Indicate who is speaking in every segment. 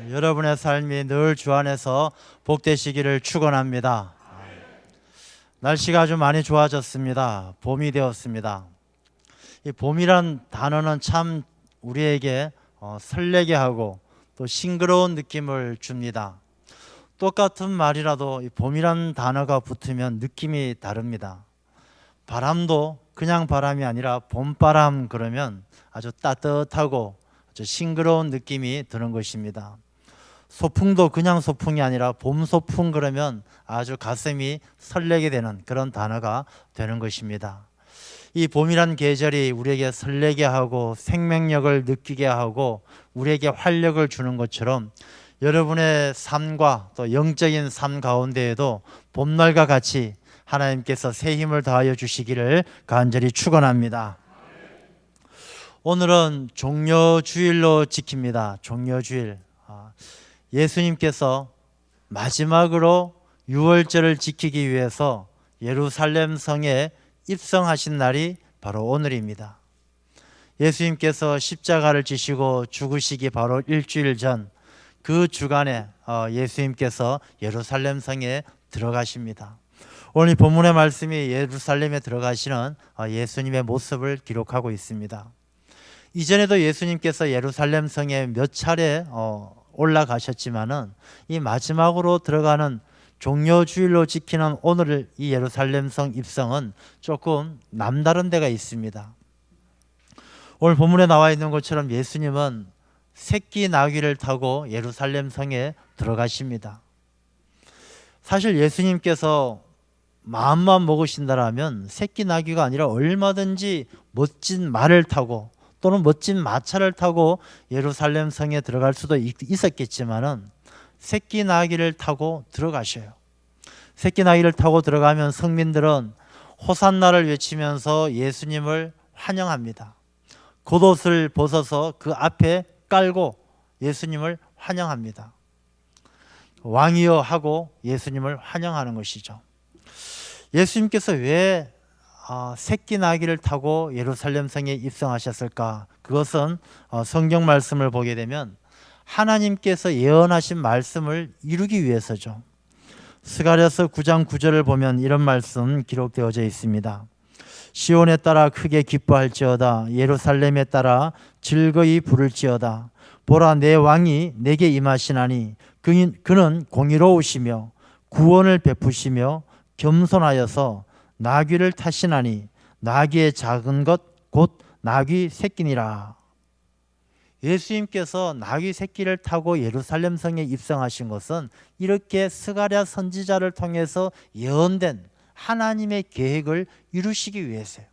Speaker 1: 여러분의 삶이 늘 주 안에서 복되시기를 축원합니다. 날씨가 아주 많이 좋아졌습니다. 봄이 되었습니다. 이 봄이란 단어는 참 우리에게 설레게 하고 또 싱그러운 느낌을 줍니다. 똑같은 말이라도 이 봄이란 단어가 붙으면 느낌이 다릅니다. 바람도 그냥 바람이 아니라 봄바람 그러면 아주 따뜻하고 아주 싱그러운 느낌이 드는 것입니다. 소풍도 그냥 소풍이 아니라 봄 소풍 그러면 아주 가슴이 설레게 되는 그런 단어가 되는 것입니다. 이 봄이란 계절이 우리에게 설레게 하고 생명력을 느끼게 하고 우리에게 활력을 주는 것처럼 여러분의 삶과 또 영적인 삶 가운데에도 봄날과 같이 하나님께서 새 힘을 더하여 주시기를 간절히 축원합니다. 오늘은 종려주일로 지킵니다. 종려주일. 예수님께서 마지막으로 유월절을 지키기 위해서 예루살렘 성에 입성하신 날이 바로 오늘입니다. 예수님께서 십자가를 지시고 죽으시기 바로 일주일 전 그 주간에 예수님께서 예루살렘 성에 들어가십니다. 오늘 본문의 말씀이 예루살렘에 들어가시는 예수님의 모습을 기록하고 있습니다. 이전에도 예수님께서 예루살렘 성에 몇 차례 올라가셨지만은 이 마지막으로 들어가는 종려주일로 지키는 오늘 이 예루살렘 성 입성은 조금 남다른 데가 있습니다. 오늘 본문에 나와 있는 것처럼 예수님은 새끼 나귀를 타고 예루살렘 성에 들어가십니다. 사실 예수님께서 마음만 먹으신다라면 새끼 나귀가 아니라 얼마든지 멋진 말을 타고 또는 멋진 마차를 타고 예루살렘 성에 들어갈 수도 있었겠지만은 새끼 나귀를 타고 들어가셔요. 새끼 나귀를 타고 들어가면 성민들은 호산나를 외치면서 예수님을 환영합니다. 겉옷을 벗어서 그 앞에 깔고 예수님을 환영합니다. 왕이여 하고 예수님을 환영하는 것이죠. 예수님께서 왜 새끼 나귀를 타고 예루살렘 성에 입성하셨을까? 그것은 성경 말씀을 보게 되면 하나님께서 예언하신 말씀을 이루기 위해서죠. 스가랴서 9장 9절을 보면 이런 말씀 기록되어져 있습니다. 시온에 따라 크게 기뻐할지어다. 예루살렘에 따라 즐거이 부를지어다. 보라, 내 왕이 내게 임하시나니 그는 공의로우시며 구원을 베푸시며 겸손하여서 나귀를 타시나니 나귀의 작은 것 곧 나귀 새끼니라. 예수님께서 나귀 새끼를 타고 예루살렘 성에 입성하신 것은 이렇게 스가랴 선지자를 통해서 예언된 하나님의 계획을 이루시기 위해서요.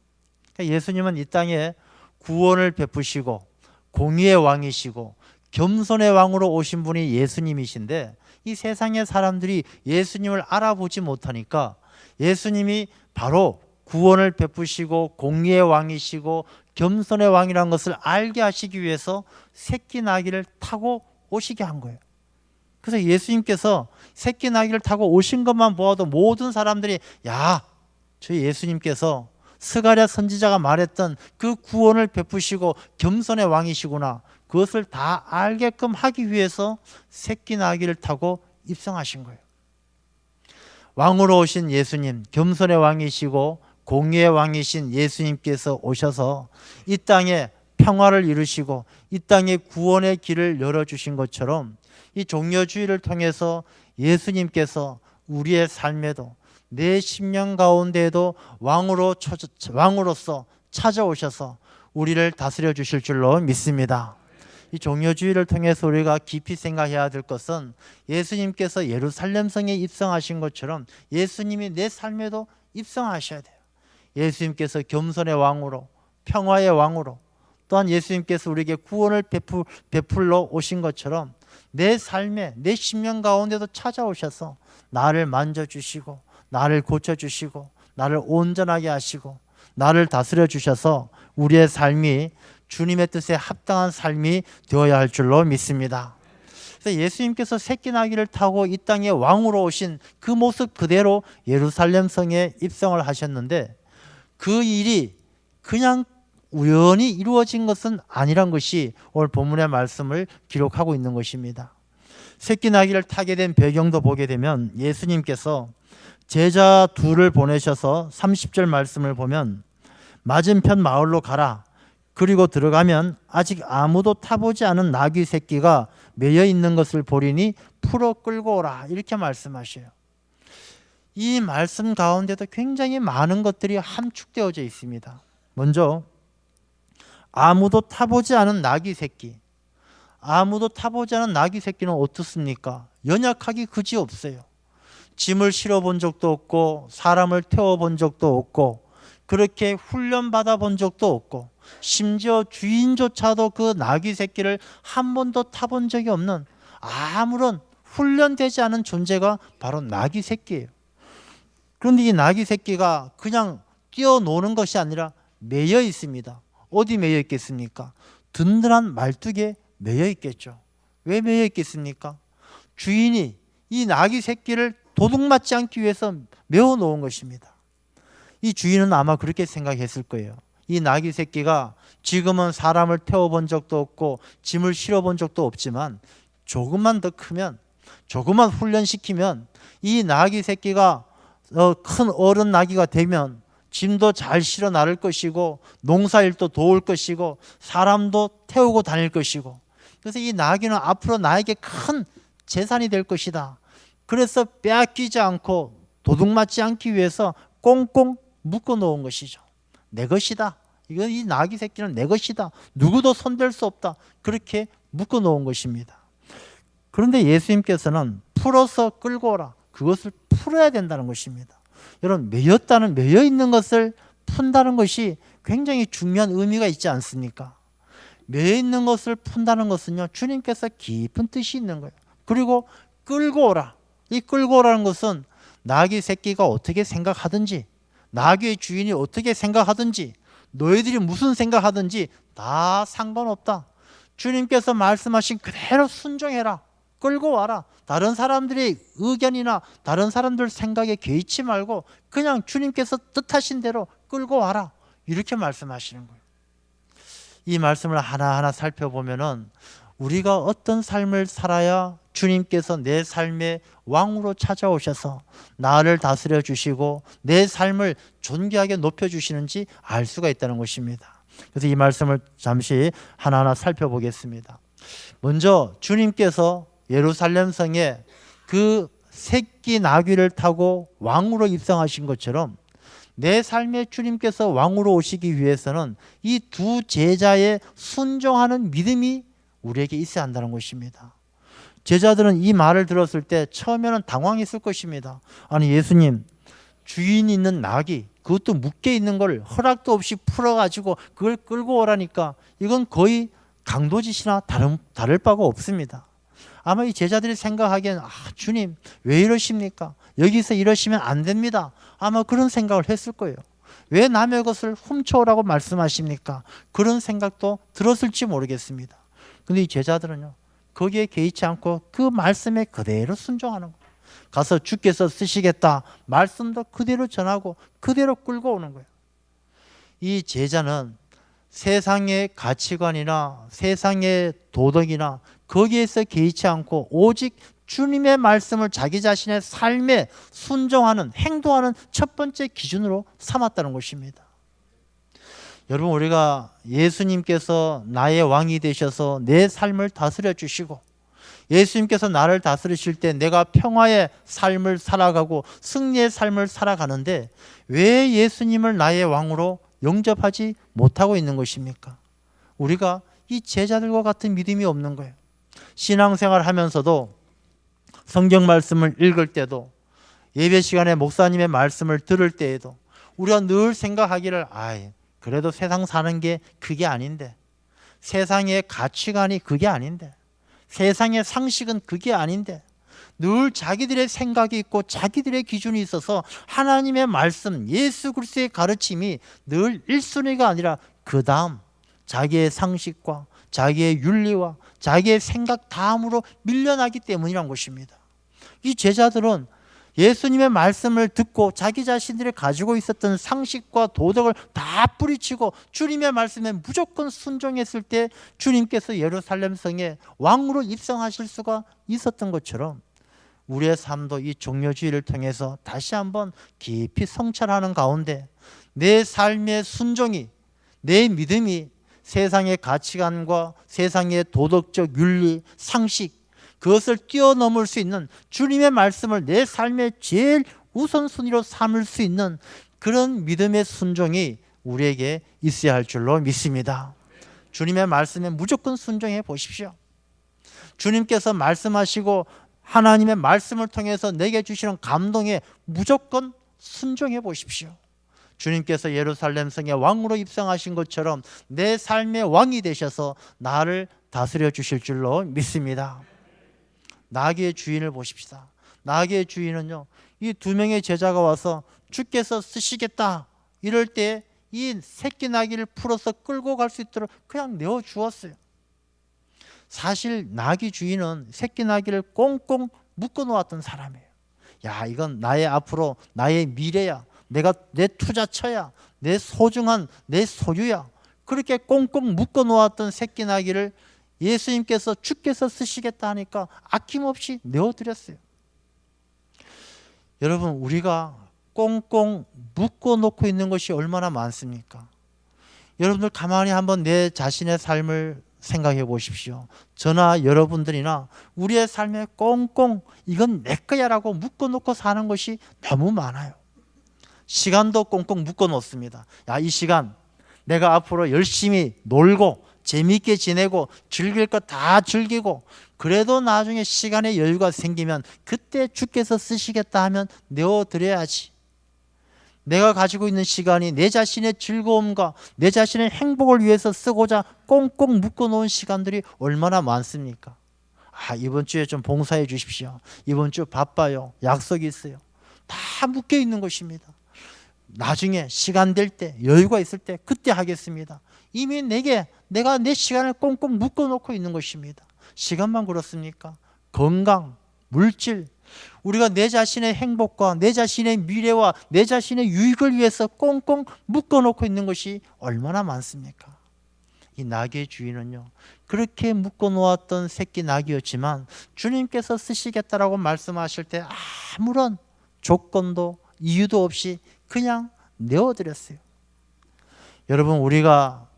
Speaker 1: 예수님은 이 땅에 구원을 베푸시고 공의의 왕이시고 겸손의 왕으로 오신 분이 예수님이신데 이 세상의 사람들이 예수님을 알아보지 못하니까 예수님이 바로 구원을 베푸시고 공의의 왕이시고 겸손의 왕이라는 것을 알게 하시기 위해서 새끼 나귀를 타고 오시게 한 거예요. 그래서 예수님께서 새끼 나귀를 타고 오신 것만 보아도 모든 사람들이 야, 저 예수님께서 스가랴 선지자가 말했던 그 구원을 베푸시고 겸손의 왕이시구나, 그것을 다 알게끔 하기 위해서 새끼 나귀를 타고 입성하신 거예요. 왕으로 오신 예수님, 겸손의 왕이시고 공의의 왕이신 예수님께서 오셔서 이 땅에 평화를 이루시고 이 땅에 구원의 길을 열어주신 것처럼 이 종려주의를 통해서 예수님께서 우리의 삶에도 내 심령 가운데에도 왕으로서 찾아오셔서 우리를 다스려 주실 줄로 믿습니다. 이 종려주의를 통해서 우리가 깊이 생각해야 될 것은 예수님께서 예루살렘 성에 입성하신 것처럼 예수님이 내 삶에도 입성하셔야 돼요. 예수님께서 겸손의 왕으로 평화의 왕으로 또한 예수님께서 우리에게 구원을 베풀러 오신 것처럼 내 삶에 내 심령 가운데도 찾아오셔서 나를 만져주시고 나를 고쳐주시고 나를 온전하게 하시고 나를 다스려 주셔서 우리의 삶이 주님의 뜻에 합당한 삶이 되어야 할 줄로 믿습니다. 그래서 예수님께서 새끼 나귀를 타고 이 땅에 왕으로 오신 그 모습 그대로 예루살렘 성에 입성을 하셨는데 그 일이 그냥 우연히 이루어진 것은 아니란 것이 오늘 본문의 말씀을 기록하고 있는 것입니다. 새끼 나귀를 타게 된 배경도 보게 되면 예수님께서 제자 둘을 보내셔서 30절 말씀을 보면 맞은편 마을로 가라. 그리고 들어가면 아직 아무도 타보지 않은 나귀 새끼가 매여 있는 것을 보리니 풀어 끌고 오라. 이렇게 말씀하셔요. 이 말씀 가운데도 굉장히 많은 것들이 함축되어져 있습니다. 먼저 아무도 타보지 않은 나귀 새끼. 아무도 타보지 않은 나귀 새끼는 어떻습니까? 연약하기 그지없어요. 짐을 실어본 적도 없고 사람을 태워본 적도 없고 그렇게 훈련받아 본 적도 없고 심지어 주인조차도 그 나귀 새끼를 한 번도 타본 적이 없는 아무런 훈련되지 않은 존재가 바로 나귀 새끼예요. 그런데 이 나귀 새끼가 그냥 뛰어노는 것이 아니라 매여 있습니다. 어디 매여 있겠습니까? 든든한 말뚝에 매여 있겠죠. 왜 매여 있겠습니까? 주인이 이 나귀 새끼를 도둑맞지 않기 위해서 메어 놓은 것입니다. 이 주인은 아마 그렇게 생각했을 거예요. 이 나귀 새끼가 지금은 사람을 태워본 적도 없고 짐을 실어본 적도 없지만 조금만 더 크면, 조금만 훈련시키면 이 나귀 새끼가 큰 어른 나귀가 되면 짐도 잘 실어 나를 것이고 농사일도 도울 것이고 사람도 태우고 다닐 것이고, 그래서 이 나귀는 앞으로 나에게 큰 재산이 될 것이다. 그래서 빼앗기지 않고 도둑맞지 않기 위해서 꽁꽁 묶어 놓은 것이죠. 내 것이다. 이건 이 나귀 새끼는 내 것이다. 누구도 손댈 수 없다. 그렇게 묶어 놓은 것입니다. 그런데 예수님께서는 풀어서 끌고 오라. 그것을 풀어야 된다는 것입니다. 여러분, 매여 있는 것을 푼다는 것이 굉장히 중요한 의미가 있지 않습니까? 매여 있는 것을 푼다는 것은요, 주님께서 깊은 뜻이 있는 거예요. 그리고 끌고 오라. 이 끌고 오라는 것은 나귀 새끼가 어떻게 생각하든지, 나귀의 주인이 어떻게 생각하든지, 너희들이 무슨 생각하든지 다 상관없다. 주님께서 말씀하신 그대로 순종해라. 끌고 와라. 다른 사람들의 의견이나 다른 사람들 생각에 개의치 말고 그냥 주님께서 뜻하신 대로 끌고 와라. 이렇게 말씀하시는 거예요. 이 말씀을 하나하나 살펴보면은 우리가 어떤 삶을 살아야 주님께서 내 삶의 왕으로 찾아오셔서 나를 다스려 주시고 내 삶을 존귀하게 높여 주시는지 알 수가 있다는 것입니다. 그래서 이 말씀을 잠시 하나하나 살펴보겠습니다. 먼저 주님께서 예루살렘 성에 그 새끼 나귀를 타고 왕으로 입성하신 것처럼 내 삶에 주님께서 왕으로 오시기 위해서는 이 두 제자의 순종하는 믿음이 우리에게 있어야 한다는 것입니다. 제자들은 이 말을 들었을 때 처음에는 당황했을 것입니다. 아니, 예수님, 주인이 있는 나귀, 그것도 묶여 있는 걸 허락도 없이 풀어가지고 그걸 끌고 오라니까 이건 거의 강도짓이나 다를 바가 없습니다. 아마 이 제자들이 생각하기엔 주님 왜 이러십니까? 여기서 이러시면 안 됩니다. 아마 그런 생각을 했을 거예요. 왜 남의 것을 훔쳐오라고 말씀하십니까? 그런 생각도 들었을지 모르겠습니다. 근데 이 제자들은요, 거기에 개의치 않고 그 말씀에 그대로 순종하는 거예요. 가서 주께서 쓰시겠다 말씀도 그대로 전하고 그대로 끌고 오는 거예요. 이 제자는 세상의 가치관이나 세상의 도덕이나 거기에서 개의치 않고 오직 주님의 말씀을 자기 자신의 삶에 순종하는, 행동하는 첫 번째 기준으로 삼았다는 것입니다. 여러분, 우리가 예수님께서 나의 왕이 되셔서 내 삶을 다스려 주시고 예수님께서 나를 다스리실 때 내가 평화의 삶을 살아가고 승리의 삶을 살아가는데 왜 예수님을 나의 왕으로 영접하지 못하고 있는 것입니까? 우리가 이 제자들과 같은 믿음이 없는 거예요. 신앙생활 하면서도 성경 말씀을 읽을 때도 예배 시간에 목사님의 말씀을 들을 때에도 우리가 늘 생각하기를 그래도 세상 사는 게 그게 아닌데, 세상의 가치관이 그게 아닌데, 세상의 상식은 그게 아닌데, 늘 자기들의 생각이 있고 자기들의 기준이 있어서 하나님의 말씀, 예수 그리스도의 가르침이 늘 1순위가 아니라 그 다음 자기의 상식과 자기의 윤리와 자기의 생각 다음으로 밀려나기 때문이란 것입니다. 이 제자들은 예수님의 말씀을 듣고 자기 자신들이 가지고 있었던 상식과 도덕을 다 뿌리치고 주님의 말씀에 무조건 순종했을 때 주님께서 예루살렘 성에 왕으로 입성하실 수가 있었던 것처럼 우리의 삶도 이 종려주의를 통해서 다시 한번 깊이 성찰하는 가운데 내 삶의 순종이, 내 믿음이 세상의 가치관과 세상의 도덕적 윤리, 상식, 그것을 뛰어넘을 수 있는 주님의 말씀을 내 삶의 제일 우선순위로 삼을 수 있는 그런 믿음의 순종이 우리에게 있어야 할 줄로 믿습니다. 주님의 말씀에 무조건 순종해 보십시오. 주님께서 말씀하시고 하나님의 말씀을 통해서 내게 주시는 감동에 무조건 순종해 보십시오. 주님께서 예루살렘 성에 왕으로 입성하신 것처럼 내 삶의 왕이 되셔서 나를 다스려 주실 줄로 믿습니다. 나귀의 주인을 보십시다. 나귀의 주인은요, 이 두 명의 제자가 와서 주께서 쓰시겠다 이럴 때 이 새끼 나귀를 풀어서 끌고 갈 수 있도록 그냥 내어 주었어요. 사실 나귀 주인은 새끼 나귀를 꽁꽁 묶어 놓았던 사람이에요. 야, 이건 나의 앞으로 나의 미래야. 내가 내 투자처야. 내 소중한 내 소유야. 그렇게 꽁꽁 묶어 놓았던 새끼 나귀를 예수님께서 주께서 쓰시겠다 하니까 아낌없이 내어드렸어요. 여러분, 우리가 꽁꽁 묶어 놓고 있는 것이 얼마나 많습니까? 여러분들 가만히 한번 내 자신의 삶을 생각해 보십시오. 저나 여러분들이나 우리의 삶에 꽁꽁 이건 내 거야 라고 묶어 놓고 사는 것이 너무 많아요. 시간도 꽁꽁 묶어 놓습니다. 야, 이 시간 내가 앞으로 열심히 놀고 재미있게 지내고 즐길 것 다 즐기고 그래도 나중에 시간의 여유가 생기면 그때 주께서 쓰시겠다 하면 내어드려야지. 내가 가지고 있는 시간이 내 자신의 즐거움과 내 자신의 행복을 위해서 쓰고자 꽁꽁 묶어놓은 시간들이 얼마나 많습니까? 이번 주에 좀 봉사해 주십시오. 이번 주 바빠요. 약속이 있어요. 다 묶여 있는 것입니다. 나중에 시간 될 때 여유가 있을 때 그때 하겠습니다. 이미 내가 내 시간을 꽁꽁 묶어놓고 있는 것입니다. 시간만 그렇습니까? 건강, 물질, 우리가 내 자신의 행복과 내 자신의 미래와 내 자신의 유익을 위해서 꽁꽁 묶어놓고 있는 것이 얼마나 많습니까? 이 나귀의 주인은요, 그렇게 묶어놓았던 새끼 나귀였지만 주님께서 쓰시겠다라고 말씀하실 때 아무런 조건도 이유도 없이 그냥 내어드렸어요. 여러분, 우리가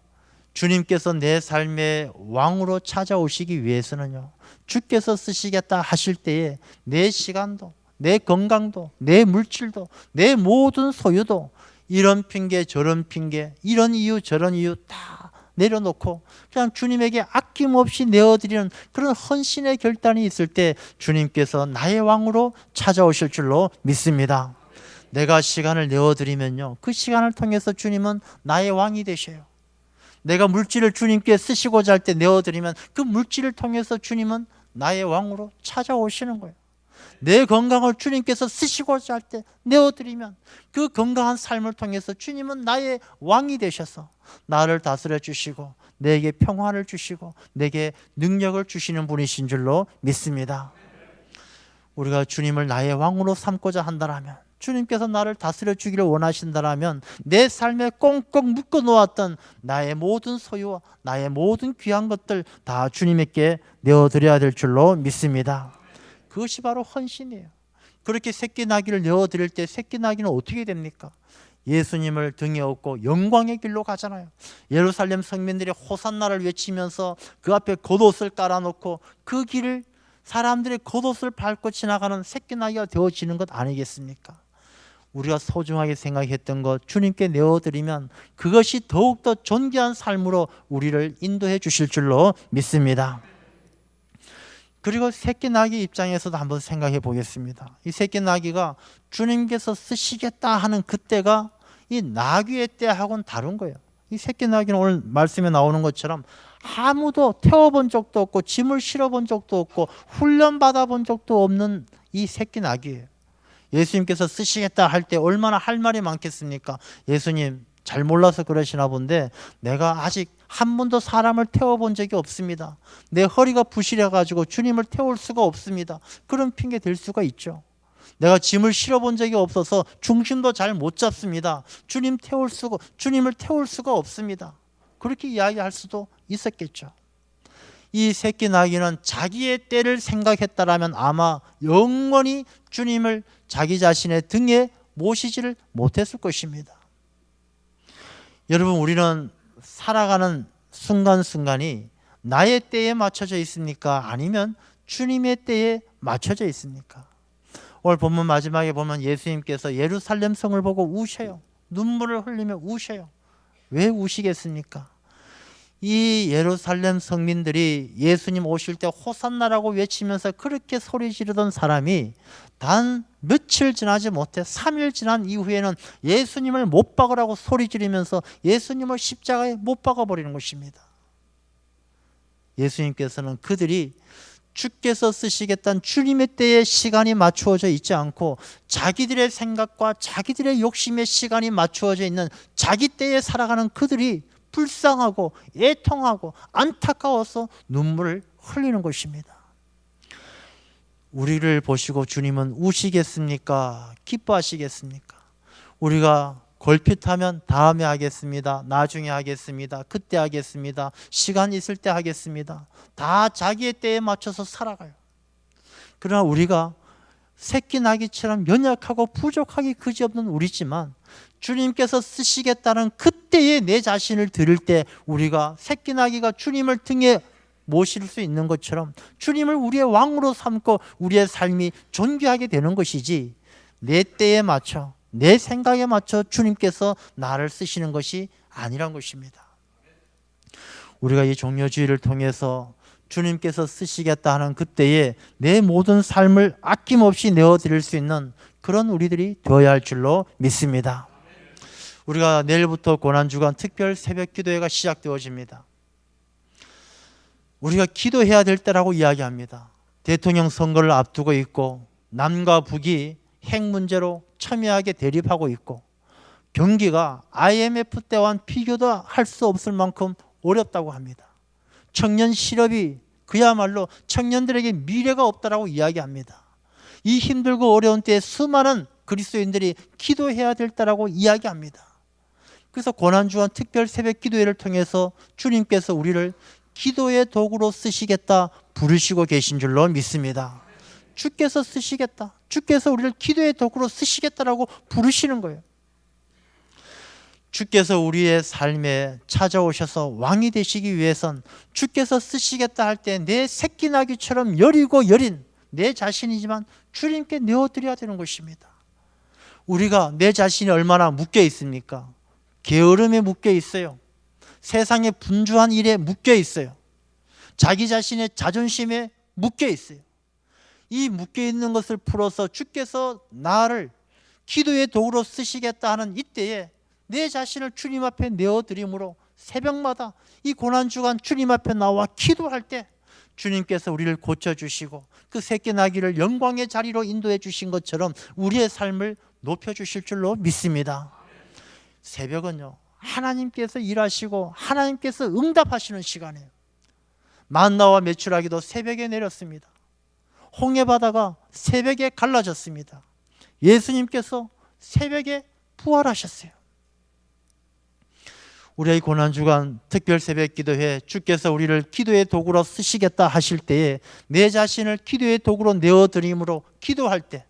Speaker 1: 주님께서 내 삶의 왕으로 찾아오시기 위해서는요, 주께서 쓰시겠다 하실 때에 내 시간도, 내 건강도, 내 물질도, 내 모든 소유도 이런 핑계 저런 핑계, 이런 이유 저런 이유 다 내려놓고 그냥 주님에게 아낌없이 내어드리는 그런 헌신의 결단이 있을 때 주님께서 나의 왕으로 찾아오실 줄로 믿습니다. 내가 시간을 내어드리면요, 그 시간을 통해서 주님은 나의 왕이 되셔요. 내가 물질을 주님께 쓰시고자 할 때 내어드리면 그 물질을 통해서 주님은 나의 왕으로 찾아오시는 거예요. 내 건강을 주님께서 쓰시고자 할 때 내어드리면 그 건강한 삶을 통해서 주님은 나의 왕이 되셔서 나를 다스려 주시고 내게 평화를 주시고 내게 능력을 주시는 분이신 줄로 믿습니다. 우리가 주님을 나의 왕으로 삼고자 한다면, 주님께서 나를 다스려 주기를 원하신다면 내 삶에 꽁꽁 묶어 놓았던 나의 모든 소유와 나의 모든 귀한 것들 다 주님께 내어드려야 될 줄로 믿습니다. 그것이 바로 헌신이에요. 그렇게 새끼 나귀를 내어드릴 때 새끼 나귀는 어떻게 됩니까? 예수님을 등에 업고 영광의 길로 가잖아요. 예루살렘 성민들이 호산나를 외치면서 그 앞에 겉옷을 깔아놓고 그 길을 사람들이 겉옷을 밟고 지나가는 새끼 나귀가 되어지는 것 아니겠습니까? 우리가 소중하게 생각했던 것 주님께 내어드리면 그것이 더욱더 존귀한 삶으로 우리를 인도해 주실 줄로 믿습니다. 그리고 새끼 나귀 입장에서도 한번 생각해 보겠습니다. 이 새끼 나귀가 주님께서 쓰시겠다 하는 그때가 이 나귀의 때하고는 다른 거예요. 이 새끼 나귀는 오늘 말씀에 나오는 것처럼 아무도 태워본 적도 없고 짐을 실어본 적도 없고 훈련받아 본 적도 없는 이 새끼 나귀예요. 예수님께서 쓰시겠다 할 때 얼마나 할 말이 많겠습니까? 예수님 잘 몰라서 그러시나 본데 내가 아직 한 번도 사람을 태워본 적이 없습니다. 내 허리가 부실해가지고 주님을 태울 수가 없습니다. 그런 핑계 댈 수가 있죠. 내가 짐을 실어본 적이 없어서 중심도 잘 못 잡습니다. 주님을 태울 수가 없습니다. 그렇게 이야기할 수도 있었겠죠. 이 새끼 나귀는 자기의 때를 생각했다라면 아마 영원히 주님을 자기 자신의 등에 모시지를 못했을 것입니다. 여러분, 우리는 살아가는 순간순간이 나의 때에 맞춰져 있습니까? 아니면 주님의 때에 맞춰져 있습니까? 오늘 본문 마지막에 보면 예수님께서 예루살렘 성을 보고 우셔요. 눈물을 흘리며 우셔요. 왜 우시겠습니까? 이 예루살렘 성민들이 예수님 오실 때 호산나라고 외치면서 그렇게 소리 지르던 사람이 단 며칠 지나지 못해 3일 지난 이후에는 예수님을 못 박으라고 소리 지르면서 예수님을 십자가에 못 박아버리는 것입니다. 예수님께서는 그들이 주께서 쓰시겠다는 주님의 때에 시간이 맞추어져 있지 않고 자기들의 생각과 자기들의 욕심의 시간이 맞추어져 있는 자기 때에 살아가는 그들이 불쌍하고 애통하고 안타까워서 눈물을 흘리는 것입니다. 우리를 보시고 주님은 우시겠습니까? 기뻐하시겠습니까? 우리가 걸핏하면 다음에 하겠습니다. 나중에 하겠습니다. 그때 하겠습니다. 시간 있을 때 하겠습니다. 다 자기의 때에 맞춰서 살아가요. 그러나 우리가 새끼 나귀처럼 연약하고 부족하기 그지없는 우리지만 주님께서 쓰시겠다는 그때에 내 자신을 드릴 때 우리가 새끼 나귀가 주님을 등에 모실 수 있는 것처럼 주님을 우리의 왕으로 삼고 우리의 삶이 존귀하게 되는 것이지, 내 때에 맞춰 내 생각에 맞춰 주님께서 나를 쓰시는 것이 아니란 것입니다. 우리가 이 종려주의를 통해서 주님께서 쓰시겠다 하는 그때에 내 모든 삶을 아낌없이 내어드릴 수 있는 그런 우리들이 되어야 할 줄로 믿습니다. 우리가 내일부터 고난주간 특별 새벽 기도회가 시작되어집니다. 우리가 기도해야 될 때라고 이야기합니다. 대통령 선거를 앞두고 있고 남과 북이 핵 문제로 첨예하게 대립하고 있고 경기가 IMF 때와는 비교도 할 수 없을 만큼 어렵다고 합니다. 청년 실업이 그야말로 청년들에게 미래가 없다라고 이야기합니다. 이 힘들고 어려운 때에 수많은 그리스도인들이 기도해야 될 때라고 이야기합니다. 그래서 고난주간 특별 새벽 기도회를 통해서 주님께서 우리를 기도의 도구로 쓰시겠다 부르시고 계신 줄로 믿습니다. 주께서 쓰시겠다, 주께서 우리를 기도의 도구로 쓰시겠다라고 부르시는 거예요. 주께서 우리의 삶에 찾아오셔서 왕이 되시기 위해선 주께서 쓰시겠다 할 때 내 새끼 나귀처럼 여리고 여린 내 자신이지만 주님께 내어드려야 되는 것입니다. 우리가 내 자신이 얼마나 묶여 있습니까? 게으름에 묶여 있어요. 세상의 분주한 일에 묶여 있어요. 자기 자신의 자존심에 묶여 있어요. 이 묶여 있는 것을 풀어서 주께서 나를 기도의 도구로 쓰시겠다 하는 이때에 내 자신을 주님 앞에 내어드림으로 새벽마다 이 고난주간 주님 앞에 나와 기도할 때 주님께서 우리를 고쳐주시고 그 새끼 나귀를 영광의 자리로 인도해 주신 것처럼 우리의 삶을 높여주실 줄로 믿습니다. 새벽은요, 하나님께서 일하시고 하나님께서 응답하시는 시간이에요. 만나와 메추라기도 새벽에 내렸습니다. 홍해바다가 새벽에 갈라졌습니다. 예수님께서 새벽에 부활하셨어요. 우리의 고난주간 특별 새벽 기도회, 주께서 우리를 기도의 도구로 쓰시겠다 하실 때에 내 자신을 기도의 도구로 내어드림으로 기도할 때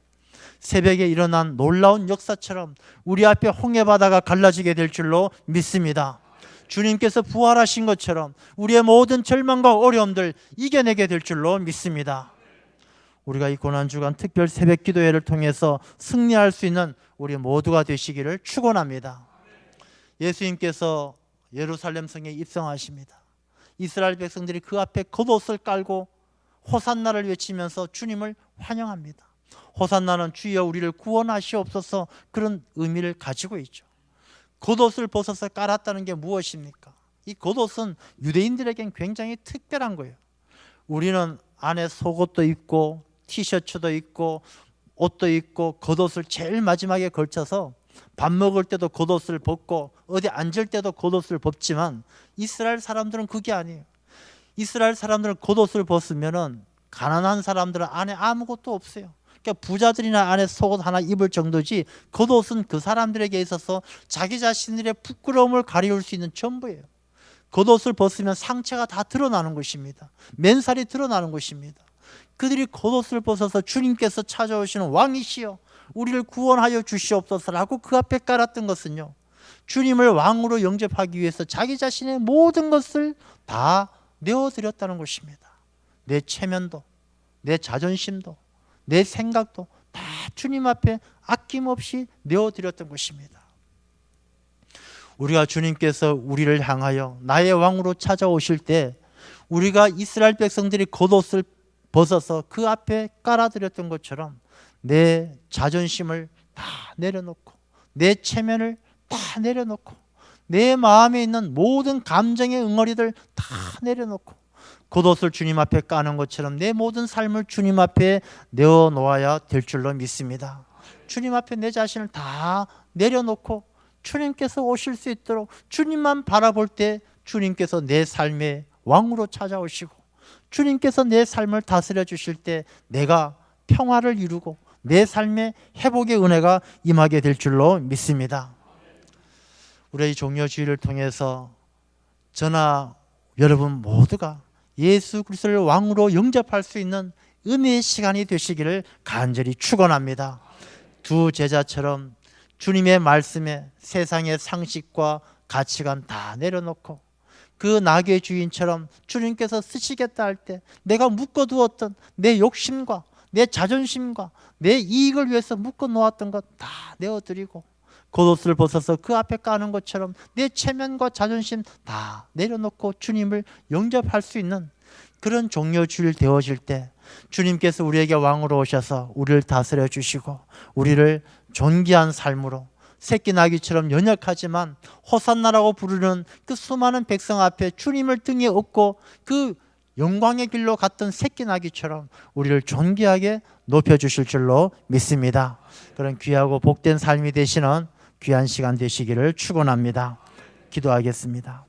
Speaker 1: 새벽에 일어난 놀라운 역사처럼 우리 앞에 홍해바다가 갈라지게 될 줄로 믿습니다. 주님께서 부활하신 것처럼 우리의 모든 절망과 어려움들 이겨내게 될 줄로 믿습니다. 우리가 이 고난주간 특별 새벽 기도회를 통해서 승리할 수 있는 우리 모두가 되시기를 축원합니다. 예수님께서 예루살렘 성에 입성하십니다. 이스라엘 백성들이 그 앞에 겉옷을 깔고 호산나를 외치면서 주님을 환영합니다. 호산나는 주여 우리를 구원하시옵소서, 그런 의미를 가지고 있죠. 겉옷을 벗어서 깔았다는 게 무엇입니까? 이 겉옷은 유대인들에겐 굉장히 특별한 거예요. 우리는 안에 속옷도 입고 티셔츠도 입고 옷도 입고 겉옷을 제일 마지막에 걸쳐서 밥 먹을 때도 겉옷을 벗고 어디 앉을 때도 겉옷을 벗지만 이스라엘 사람들은 그게 아니에요. 이스라엘 사람들은 겉옷을 벗으면은 가난한 사람들은 안에 아무것도 없어요. 그러니까 부자들이나 안에 속옷 하나 입을 정도지 겉옷은 그 사람들에게 있어서 자기 자신들의 부끄러움을 가리울 수 있는 전부예요. 겉옷을 벗으면 상체가 다 드러나는 것입니다. 맨살이 드러나는 것입니다. 그들이 겉옷을 벗어서 주님께서 찾아오시는 왕이시여 우리를 구원하여 주시옵소서라고 그 앞에 깔았던 것은요, 주님을 왕으로 영접하기 위해서 자기 자신의 모든 것을 다 내어드렸다는 것입니다. 내 체면도, 내 자존심도, 내 생각도 다 주님 앞에 아낌없이 내어드렸던 것입니다. 우리가 주님께서 우리를 향하여 나의 왕으로 찾아오실 때 우리가 이스라엘 백성들이 겉옷을 벗어서 그 앞에 깔아드렸던 것처럼 내 자존심을 다 내려놓고 내 체면을 다 내려놓고 내 마음에 있는 모든 감정의 응어리들 다 내려놓고 겉옷을 주님 앞에 까는 것처럼 내 모든 삶을 주님 앞에 내어놓아야 될 줄로 믿습니다. 주님 앞에 내 자신을 다 내려놓고 주님께서 오실 수 있도록 주님만 바라볼 때 주님께서 내 삶의 왕으로 찾아오시고 주님께서 내 삶을 다스려 주실 때 내가 평화를 이루고 내 삶의 회복의 은혜가 임하게 될 줄로 믿습니다. 우리의 종려주의를 통해서 저나 여러분 모두가 예수 그리스도를 왕으로 영접할 수 있는 은혜의 시간이 되시기를 간절히 축원합니다. 두 제자처럼 주님의 말씀에 세상의 상식과 가치관 다 내려놓고 그 나귀의 주인처럼 주님께서 쓰시겠다 할 때 내가 묶어두었던 내 욕심과 내 자존심과 내 이익을 위해서 묶어놓았던 것 다 내어드리고 겉옷을 벗어서 그 앞에 까는 것처럼 내 체면과 자존심 다 내려놓고 주님을 영접할 수 있는 그런 종려주일 되어질 때 주님께서 우리에게 왕으로 오셔서 우리를 다스려 주시고 우리를 존귀한 삶으로 새끼 나귀처럼 연약하지만 호산나라고 부르는 그 수많은 백성 앞에 주님을 등에 업고 그 영광의 길로 갔던 새끼 나귀처럼 우리를 존귀하게 높여주실 줄로 믿습니다. 그런 귀하고 복된 삶이 되시는 귀한 시간 되시기를 축원합니다. 기도하겠습니다.